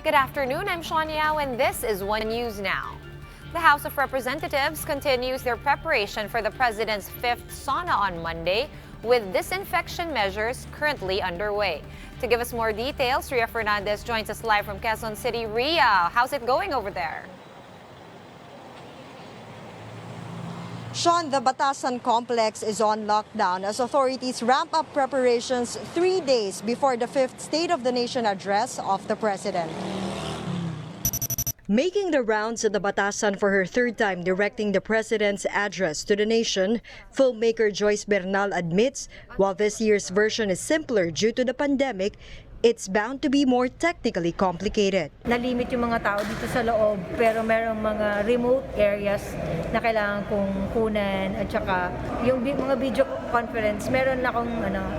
Good afternoon, I'm Sean Yao and this is One News Now. The House of Representatives continues their preparation for the President's fifth SONA on Monday, with disinfection measures currently underway. To give us more details, Ria Fernandez joins us live from Quezon City. Ria, how's it going over there? Sean, the Batasan complex is on lockdown as authorities ramp up preparations 3 days before the fifth State of the Nation address of the President. Making the rounds at the Batasan for her third time directing the President's address to the nation, filmmaker Joyce Bernal admits while this year's version is simpler due to the pandemic, it's bound to be more technically complicated. Nalimit yung mga tao dito sa loob pero merong mga remote areas na kailangan kong kunan at saka yung mga video conference, meron akong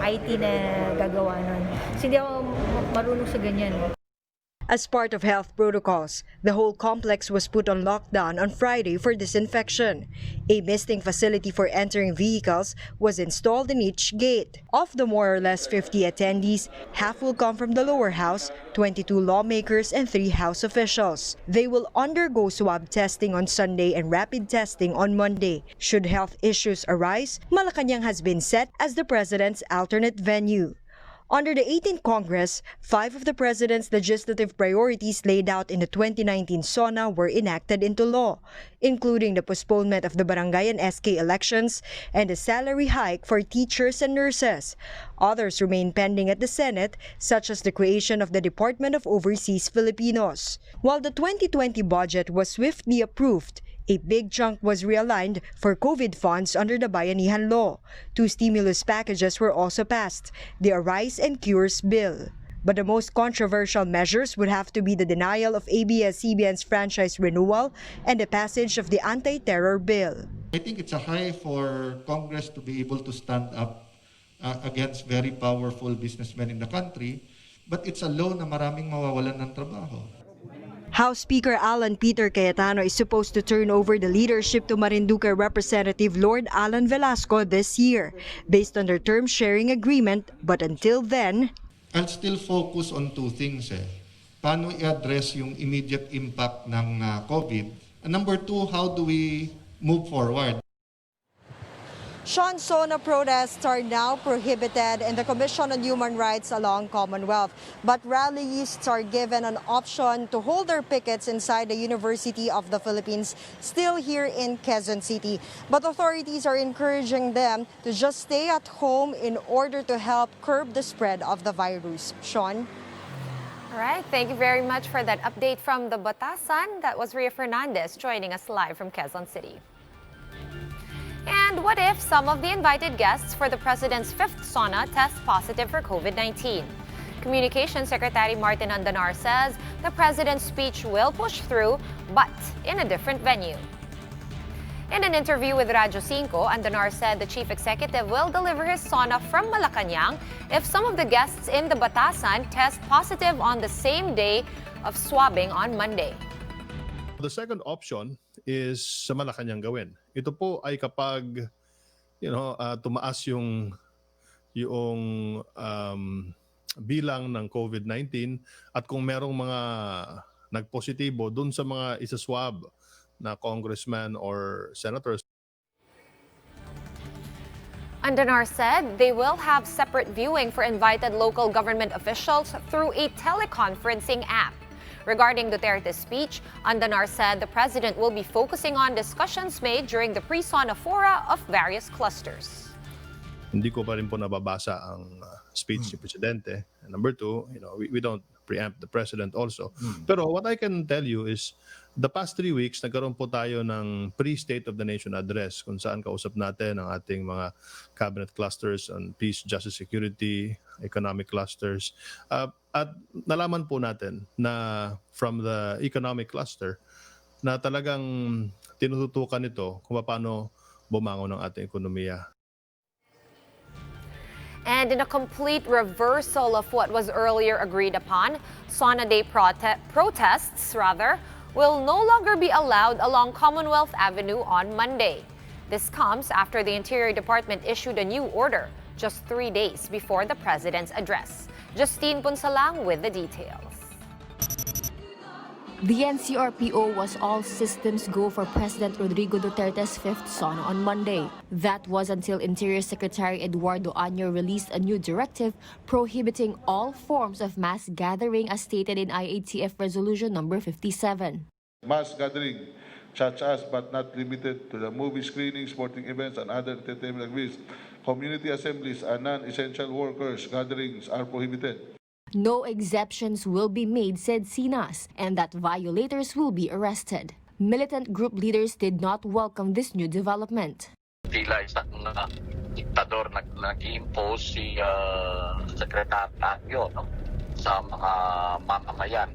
IT na gagawa nun. So, hindi ako marunong sa ganyan. As part of health protocols, the whole complex was put on lockdown on Friday for disinfection. A misting facility for entering vehicles was installed in each gate. Of the more or less 50 attendees, half will come from the lower house, 22 lawmakers and 3 House officials. They will undergo swab testing on Sunday and rapid testing on Monday. Should health issues arise, Malacanang has been set as the President's alternate venue. Under the 18th Congress, 5 of the President's legislative priorities laid out in the 2019 SONA were enacted into law, including the postponement of the barangay and SK elections and a salary hike for teachers and nurses. Others remain pending at the Senate, such as the creation of the Department of Overseas Filipinos. While the 2020 budget was swiftly approved, a big chunk was realigned for COVID funds under the Bayanihan Law. 2 stimulus packages were also passed, the Arise and Cures Bill. But the most controversial measures would have to be the denial of ABS-CBN's franchise renewal and the passage of the Anti-Terror Bill. I think it's a high for Congress to be able to stand up against very powerful businessmen in the country, but it's a law na maraming mawawalan ng trabaho. House Speaker Alan Peter Cayetano is supposed to turn over the leadership to Marinduque Representative Lord Alan Velasco this year, based on their term-sharing agreement, but until then, I'll still focus on 2 things. Paano i-address yung immediate impact ng COVID? And number 2, how do we move forward? Sean, SONA protests are now prohibited in the Commission on Human Rights along Commonwealth, but rallyists are given an option to hold their pickets inside the University of the Philippines, still here in Quezon City. But authorities are encouraging them to just stay at home in order to help curb the spread of the virus. Sean? All right, thank you very much for that update from the Batasan. That was Ria Fernandez joining us live from Quezon City. And what if some of the invited guests for the President's fifth SONA test positive for COVID-19? Communications Secretary Martin Andanar says the President's speech will push through, but in a different venue. In an interview with Radyo 5, Andanar said the chief executive will deliver his SONA from Malacanang if some of the guests in the Batasan test positive on the same day of swabbing on Monday. The second option is sa Malacanang gawin. Ito po ay kapag tumaas yung bilang ng COVID-19 at kung merong mga nagpositibo dun sa mga isa-swab na congressman or senators. Andanar said they will have separate viewing for invited local government officials through a teleconferencing app. Regarding Duterte's speech, Andanar said the president will be focusing on discussions made during the pre-SONA fora of various clusters. Hindi ko pa rin po nababasa ang speech ni Presidente. And number 2, we don't preempt the president also. Pero what I can tell you is the past 3 weeks, nagkaroon po tayo ng pre-State of the Nation address kung saan kausap natin ang ating mga cabinet clusters on peace, justice, security, economic clusters. At nalaman po natin na from the economic cluster na talagang tinututukan ito kung paano bumangon ang ating ekonomiya. And in a complete reversal of what was earlier agreed upon, SONA-day protests will no longer be allowed along Commonwealth Avenue on Monday. This comes after the Interior Department issued a new order just 3 days before the President's address. Justine Punsalang with the details. The NCRPO was all systems go for President Rodrigo Duterte's fifth SONA on Monday. That was until Interior Secretary Eduardo Año released a new directive prohibiting all forms of mass gathering as stated in IATF Resolution number 57. Mass gathering, such as but not limited to the movie screenings, sporting events, and other entertainment activities, community assemblies, and non-essential workers' gatherings are prohibited. No exceptions will be made, said Sinas, and that violators will be arrested. Militant group leaders did not welcome this new development. Tila isang diktador nag-impose si Secretary Anyo, no, sa mga mamamayan.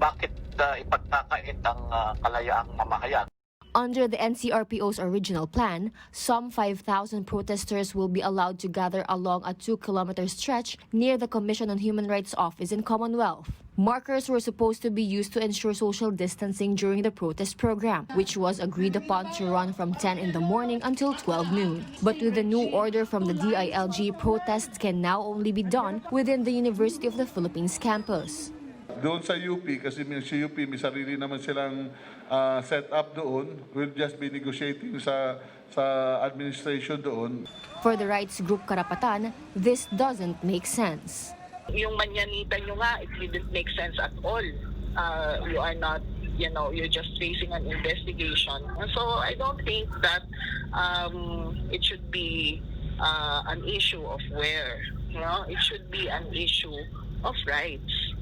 Bakit ipagkakait ang kalayaang mamamayan? Under the NCRPO's original plan, some 5,000 protesters will be allowed to gather along a 2-kilometer stretch near the Commission on Human Rights office in Commonwealth. Markers were supposed to be used to ensure social distancing during the protest program, which was agreed upon to run from 10 in the morning until 12 noon. But with the new order from the DILG, protests can now only be done within the University of the Philippines campus. Doon sa UP, kasi sa UP may sarili naman silang set up doon, we'll just be negotiating sa administration doon. For the rights group Karapatan, this doesn't make sense. Yung manyanita nyo nga, it didn't make sense at all. You are not, you're just facing an investigation. And so I don't think that it should be an issue of where. It should be an issue of rights.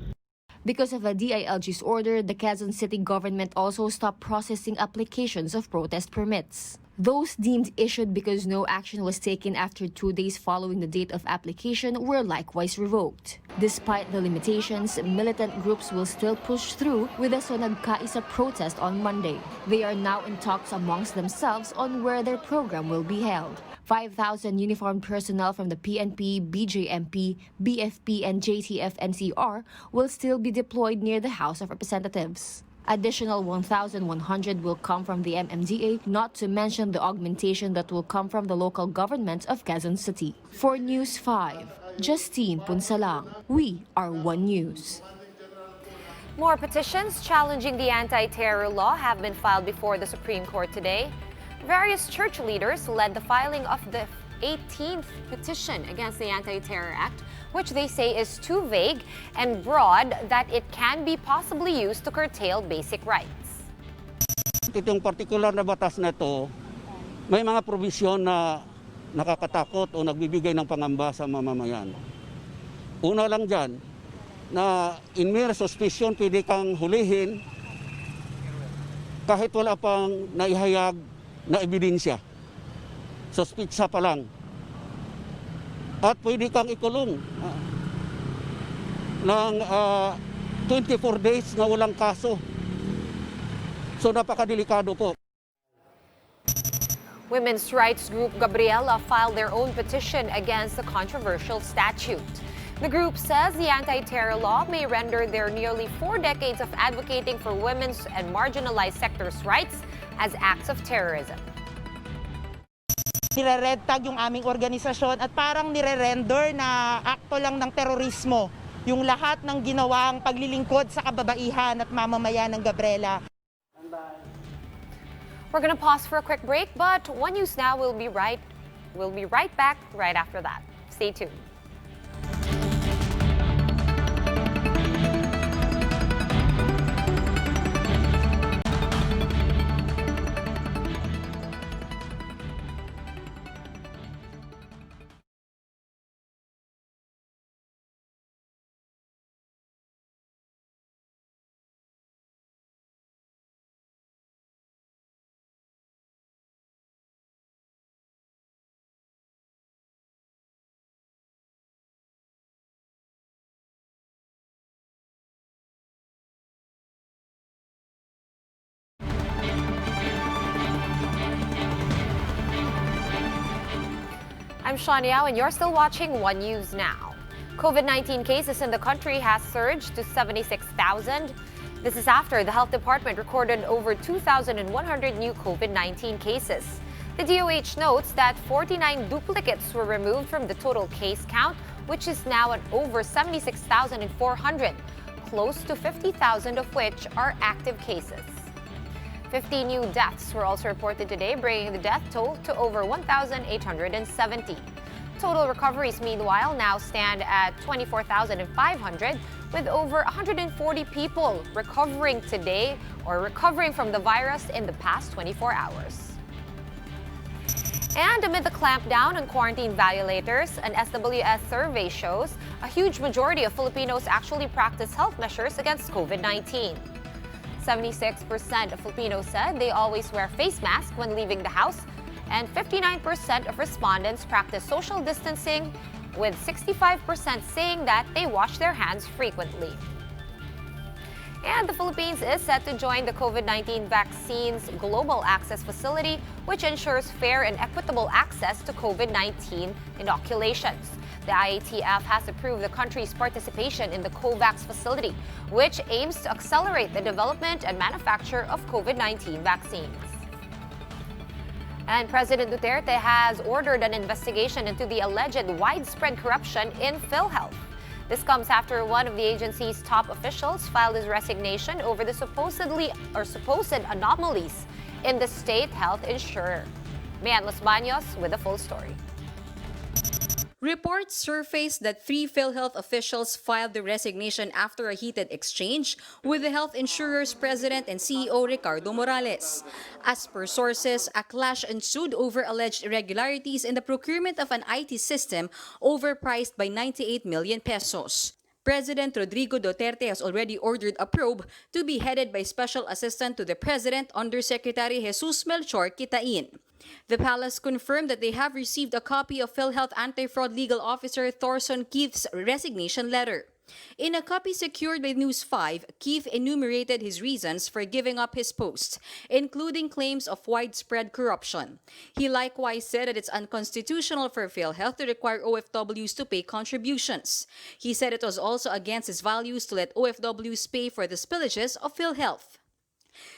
Because of the DILG's order, the Quezon City government also stopped processing applications of protest permits. Those deemed issued because no action was taken after 2 days following the date of application were likewise revoked. Despite the limitations, militant groups will still push through with the Sonagkaisa protest on Monday. They are now in talks amongst themselves on where their program will be held. 5,000 uniformed personnel from the PNP, BJMP, BFP, and JTF-NCR will still be deployed near the House of Representatives. Additional 1,100 will come from the MMDA, not to mention the augmentation that will come from the local government of Quezon City. For News 5, Justine Punsalang, we are One News. More petitions challenging the anti-terror law have been filed before the Supreme Court today. Various church leaders led the filing of the 18th petition against the Anti-Terror Act, which they say is too vague and broad that it can be possibly used to curtail basic rights. Itong particular na batas na ito, may mga provisyon na nakakatakot o nagbibigay ng pangamba sa mamamayan. Una lang dyan, na in mere suspicion pwede kang hulihin kahit wala pang naihayag na ebidensya. Suspitsa pa lang. At pwede kang ikulong ng 24 days na walang kaso. So napakadelikado po. Women's rights group Gabriela filed their own petition against the controversial statute. The group says the anti-terror law may render their nearly 4 decades of advocating for women's and marginalized sectors' rights as acts of terrorism. Nire-red tag yung aming organisasyon at parang nire-render na akto lang ng terorismo yung lahat ng ginawang paglilingkod sa kababaihan at mamamayan ng Gabriela. We're going to pause for a quick break, but One News Now will be right back right after that. Stay tuned. I'm Sean Yao, and you're still watching One News Now. COVID-19 cases in the country has surged to 76,000. This is after the health department recorded over 2,100 new COVID-19 cases. The DOH notes that 49 duplicates were removed from the total case count, which is now at over 76,400. close to 50,000 of which are active cases. 50 new deaths were also reported today, bringing the death toll to over 1,870. Total recoveries, meanwhile, now stand at 24,500, with over 140 people recovering today or recovering from the virus in the past 24 hours. And amid the clampdown on quarantine violators, an SWS survey shows a huge majority of Filipinos actually practice health measures against COVID-19. 76% of Filipinos said they always wear face masks when leaving the house, and 59% of respondents practice social distancing, with 65% saying that they wash their hands frequently. And the Philippines is set to join the COVID-19 Vaccines Global Access Facility, which ensures fair and equitable access to COVID-19 inoculations. The IATF has approved the country's participation in the COVAX facility, which aims to accelerate the development and manufacture of COVID-19 vaccines. And President Duterte has ordered an investigation into the alleged widespread corruption in PhilHealth. This comes after one of the agency's top officials filed his resignation over the supposed anomalies in the state health insurer. Mayan Los Baños with the full story. Reports surfaced that 3 PhilHealth officials filed the resignation after a heated exchange with the health insurer's president and CEO Ricardo Morales. As per sources, a clash ensued over alleged irregularities in the procurement of an IT system overpriced by 98 million pesos. President Rodrigo Duterte has already ordered a probe to be headed by Special Assistant to the President, Undersecretary Jesus Melchor Kitain. The palace confirmed that they have received a copy of PhilHealth Anti-Fraud Legal Officer Thorson Keith's resignation letter. In a copy secured by News 5, Keith enumerated his reasons for giving up his post, including claims of widespread corruption. He likewise said that it's unconstitutional for PhilHealth to require OFWs to pay contributions. He said it was also against his values to let OFWs pay for the spillages of PhilHealth.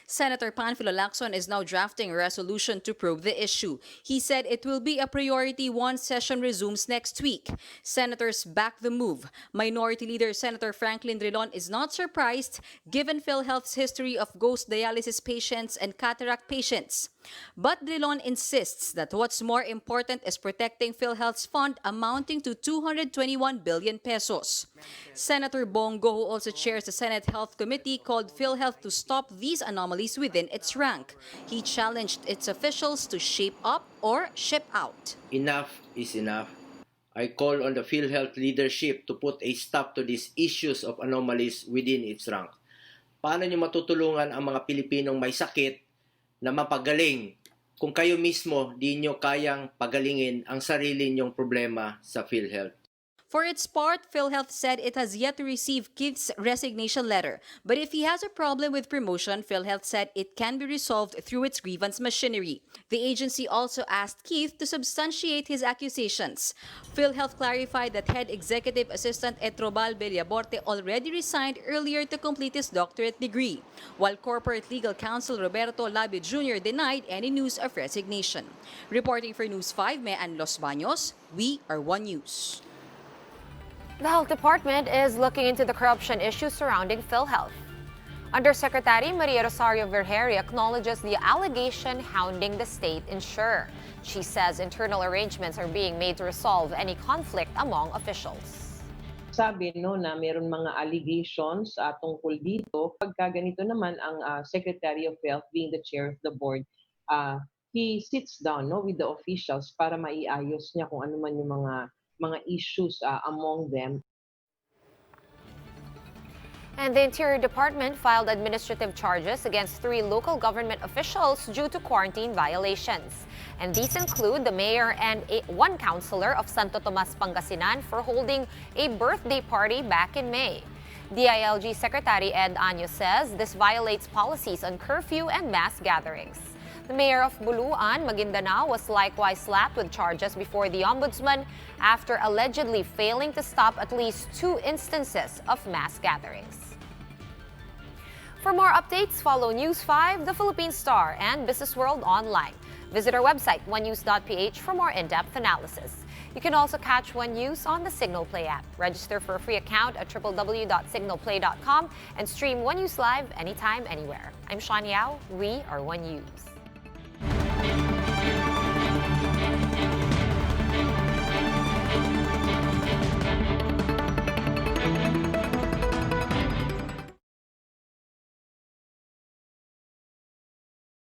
Senator Panfilo Lacson is now drafting a resolution to probe the issue. He said it will be a priority once session resumes next week. Senators back the move. Minority Leader Senator Franklin Drilon is not surprised given PhilHealth's history of ghost dialysis patients and cataract patients. But Drilon insists that what's more important is protecting PhilHealth's fund amounting to 221 billion pesos. Senator Bongo, who also chairs the Senate Health Committee, called PhilHealth to stop these anomalies within its rank. He challenged its officials to shape up or ship out. Enough is enough. I call on the PhilHealth leadership to put a stop to these issues of anomalies within its rank. Paano niyo matutulungan ang mga Pilipinong may sakit na mapagaling kung kayo mismo di nyo kayang pagalingin ang sarili nyong problema sa PhilHealth? For its part, PhilHealth said it has yet to receive Keith's resignation letter. But if he has a problem with promotion, PhilHealth said it can be resolved through its grievance machinery. The agency also asked Keith to substantiate his accusations. PhilHealth clarified that head executive assistant Etrobal Bellaborte already resigned earlier to complete his doctorate degree, while corporate legal counsel Roberto Labio Jr. denied any news of resignation. Reporting for News 5, Mayan Los Baños, we are One News. The Health Department is looking into the corruption issues surrounding PhilHealth. Undersecretary Maria Rosario Vergere acknowledges the allegation hounding the state insurer. She says internal arrangements are being made to resolve any conflict among officials. Sabi na mayroon mga allegations tungkol dito. Pagka ganito naman ang Secretary of Health being the chair of the board, he sits down with the officials para maiayos niya kung ano man yung mga issues among them. And the Interior Department filed administrative charges against 3 local government officials due to quarantine violations. And these include the mayor and 1 councilor of Santo Tomas, Pangasinan for holding a birthday party back in May. DILG Secretary Ed Año says this violates policies on curfew and mass gatherings. The mayor of Buluan, Maguindanao, was likewise slapped with charges before the ombudsman after allegedly failing to stop at least 2 instances of mass gatherings. For more updates, follow News 5, The Philippine Star, and Business World online. Visit our website, onenews.ph, for more in-depth analysis. You can also catch One News on the Signal Play app. Register for a free account at www.signalplay.com and stream One News live anytime, anywhere. I'm Sean Yao. We are One News.